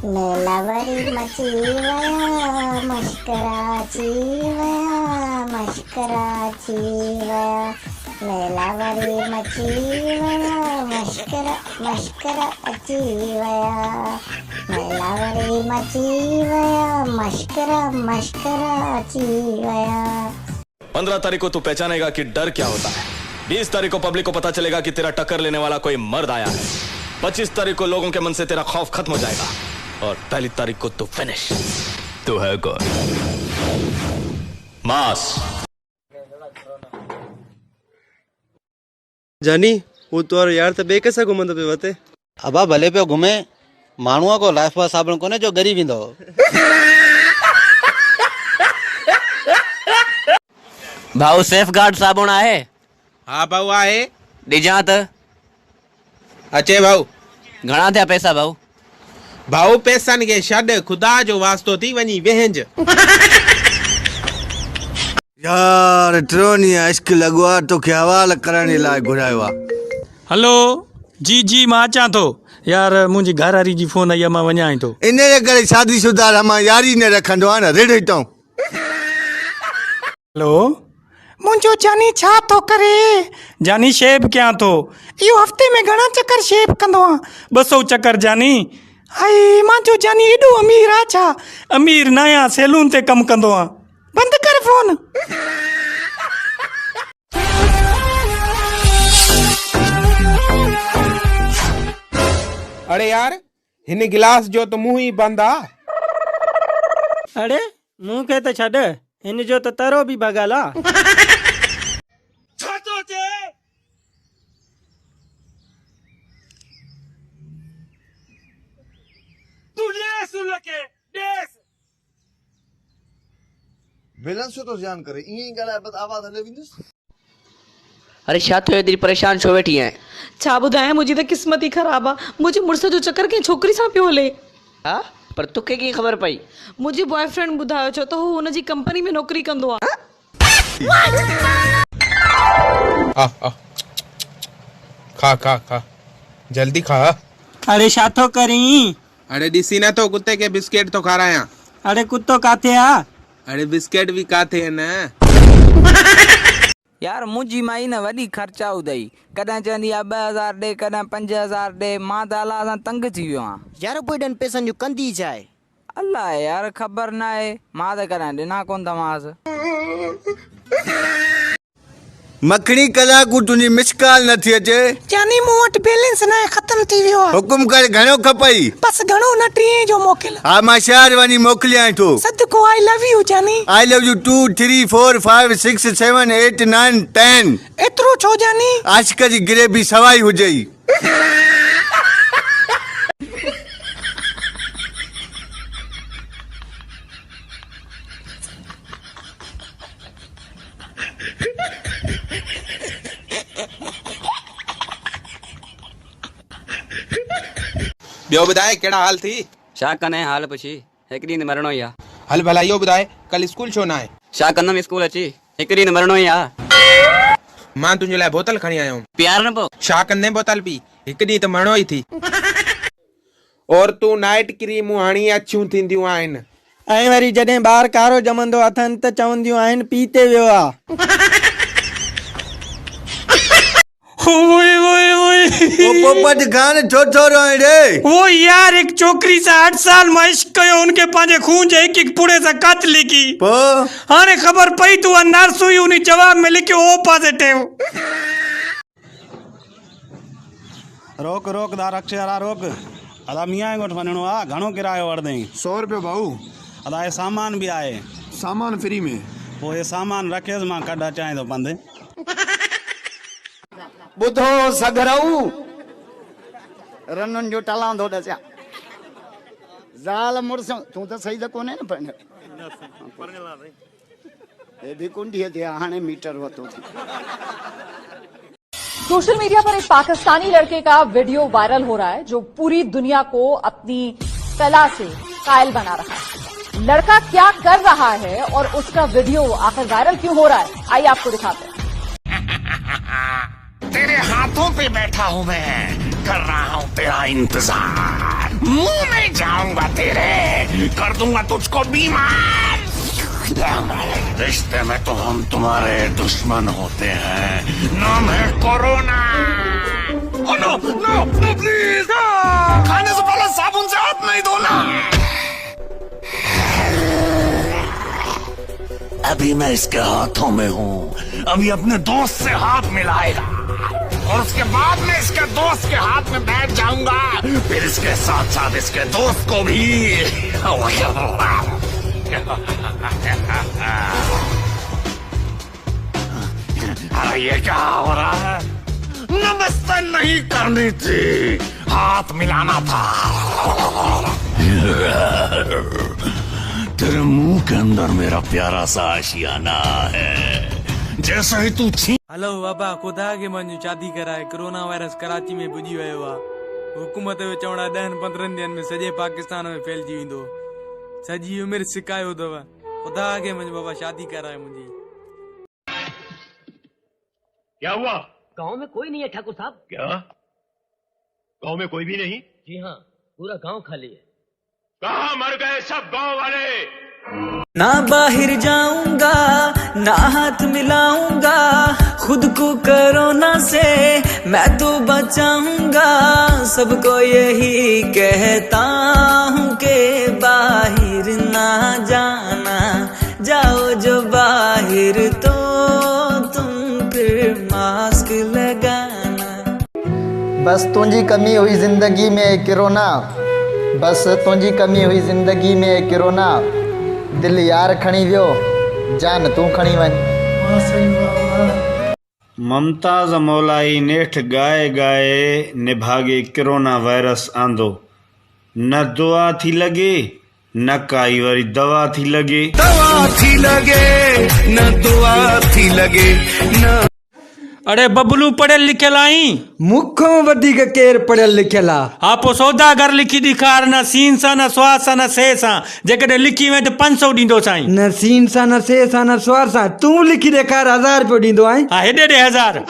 मेलावरी मची वया मश्कराची वया मश्कराची वया मेलावरी मची वया मश्कराची वया मेलावरी मची वया मश्कराची वया। 15 तारीख को तू पहचानेगा कि डर क्या होता है। 20 तारीख को पब्लिक को पता चलेगा कि तेरा टक्कर लेने वाला कोई मर्द आया है। 25 तारीख को लोगों के मन से तेरा खौफ खत्म हो जाएगा और 1 तारीख को तू फिनिश। तू है कौन? मास। जानी वो तो और यार तबे कैसा घुमंदो पे वते अबा भले पे घुमे माण्हूअ को लाइफ बॉय साबुण कोने जो गरीब ईंदो। भाऊ सेफ गार्ड साबुण आहे? हाँ भाऊ आहे। ॾिजां त? अचे भाऊ। घणा थिया पैसा भाऊ? भाऊ पैसनि खे छॾ, खुदा जो वास्तो थी वञी वेहंज। यार ट्रोनी इश्क लॻो आहे तोखे हवाल करण लाइ घुरायो आहे। हेलो जी मां अचां थो यार, मुंहिंजी घरवारी जी फोन आई आहे, मां वञां थो। इन जे करे शादीशुदा मां यारी न रखंदो आहे न रेड हितां। हेलो मुंहिंजो जानी छा थो करे? जानी शेप कयां थो। इहो हफ़्ते में घणा चक्कर शेप कंदो आहे? 200 चक्कर जानी। हाय मुंहिंजो जानी एॾो अमीर आहे छा? अमीर न आहियां, सैलून ते कमु कंदो आहे। बंदि कर फोन। अरे यार हिन गिलास जो तो मुंह ही बंद आ। अरे मुंह के तो छड़ इन जो तो तरो भी भगला। बैलेंस तो ध्यान करे ईअं ई ॻाल्हाए बस आवाज़ हले वेंदुस। अरे छा थियो एतिरी परेशान छो वेठी आहीं? छा ॿुधायां, मुंहिंजी त क़िस्मत ई ख़राबु आहे। मुंहिंजे मुड़ुस जो चक्कर कंहिं छोकिरी सां पियो हले। हा पर तोखे कीअं ख़बर पई? मुंहिंजे बॉयफ्रेंड ॿुधायो, छो त हू हुनजी कंपनी में नौकरी कंदो आहे। खा खा खा जल्दी खा। अरे छा थो करी? अरे ॾिसी न तो कुत्ते के बिस्किट तो खारायां। अरे कुत्तो काथे आ? अरे बिस्किट भी काथे है न। यार मुंहिंजी माई न वॾी ख़र्चा उदई, कॾहिं चवंदी आहे 2000 ॾे, कॾहिं 5000 ॾे। मां त अलाह सां तंग थी वियो आहियां। यार पोइ एॾनि पैसनि जो कंदी छा आहे? अलाह यार ख़बर न आहे, मां त कॾहिं ॾिना कोन तमांसि। मखणी कलाकू तुंहिंजी मिसकाल नथी अचे। जानी मूं वटि बैलेंस न आहे, ख़तम थी वियो आहे। हुकुम कर घणो खपई? बस घणो न, 30 जो मोकिल। हा मां शहर वञी मोकिलियां थो। सदको आई लव यू जानी। I love you 2 3 4 5 6 7 8 9 10। एतिरो छो जानी? आशिक जी गिरे भी सवाई हुजई। ॿियो ॿुधाए कहिड़ा हाल थी? छा कने हाल पुछी? हिकु ॾींहुं मरणो ई आहे। हल भला इहो ॿुधाए कल स्कूल छो न आहे? छा कंदमि स्कूल अची? हिकु ॾींहुं मरणो ई आहे। मां तुंहिंजे लाइ बोतल खणी आयो। प्यार न पोइ छा कंदे बोतल पी? हिकु ॾींहुं त मरणो ई थी। और तूं नाइट क्रीमूं हणी अछियूं थींदियूं आहिनि। ऐं वरी जॾहिं ॿार कारो ॼमंदो अथनि त चवंदियूं आहिनि पीते वियो आहे। वो पोपट खान थो रोए रे। वो यार एक छोकरी से 8 साल में इश्क कयो, उनके पंहिंजे खून जे एक पुड़े से कात लिखी। हाणे ख़बर पई तू नर्स हुई, उन जवाब में लिखियो ओ पॉजिटिव। रोक रोक दार अक्षरा रोक। अदा मियाँ गोठ वञणो आहे, घणो किरायो वठंदई? 100 रुपया भाऊ। अदा ये सामान भी आहे। सामान फ्री में? पोइ ये सामान रखेसि, मां कढ अचां थो पंधि। ॿुधो सगरऊ रनुनि जो टलांदो ॾसिया ज़ाल मुड़ुस तूं त सही त कोन्हे न पंहिंजो हे बि कुंडीअ ते हाणे मीटर वतो थी। सोशल मीडिया पर एक पाकिस्तानी लड़के का वीडियो वायरल हो रहा है जो पूरी दुनिया को अपनी कला से कायल बना रहा है। लड़का क्या कर रहा है और उसका वीडियो आखिर वायरल क्यों हो रहा है, आइए आपको दिखाते हैं। तेरे हाथों पे बैठा हूं मैं, कर रहा हूं तेरा इंतजार। मुंह में जाऊंगा तेरे, कर दूंगा तुझको बीमार। रिश्ते में तो हम तुम्हारे दुश्मन होते हैं, नाम है corona. No no no please, खाने से पहले साबुन से हाथ नहीं धोना। अभी मैं इसके हाथों में हूँ, अभी अपने दोस्त से हाथ मिलाएगा और उसके बाद में इसके दोस्त के हाथ में बैठ जाऊंगा, फिर इसके साथ साथ इसके दोस्त को भी। अरे ये क्या हो रहा है? नमस्ते नहीं करनी थी, हाथ मिलाना था। तेरे मुंह के अंदर मेरा प्यारा सा आशियाना है, जैसा ही तू छी। हेलो बाबा, खुदा के मन शादी कराए, कोरोना वायरस कराची में पुजी वियो आहे। हुकूमत जो चवणा 10-15 ॾींहंनि में सॼे पाकिस्तान में फैलिजी वेंदो। सॼी उमिरि सिकायो अथव, खुदा के मन बाबा शादी कराए मुंहिंजी। क्या हुआ? गांव में कोई नहीं है ठाकुर साहब। क्या गांव में कोई भी नहीं? जी हाँ, पूरा गांव खाली है। कहाँ मर गए सब गांव वाले? ना बाहर जाऊंगा, ना हाथ मिलाऊंगा, खुद को कोरोना से मैं तो बचाऊंगा। सबको यही कहता हूँ कि बाहर ना जाना, जाओ जो बाहर तो तुम फिर मास्क लगाना। बस तुझी कमी हुई जिंदगी में कोरोना, बस तुझी कमी हुई जिंदगी में कोरोना। दिल यार खणी वियो, जान तू खणी वन। ममताज मौलाई नेठ गाए गाए निभागे कोरोना वायरस आंदो। न दुआ थी लगे, न काई वारी दवा थी लगे। दवा थी लगे न दुआ थी लगे न। अरे बबलू पढ़ियल लिखियल आई? मुखों वधीक केर पढ़ियल लिखियल आ? हा पोइ सौदागर लिखी ॾेखार, न सीन सां न स्वार सां न से सां। जेकॾहिं लिखी वञे त 500 ॾींदो साईं। न सीन सां न से सां न स्वार सां, तूं लिखी ॾेखार, 1000 रुपयो ॾींदो आहीं। हा हेॾे ॾे 1000।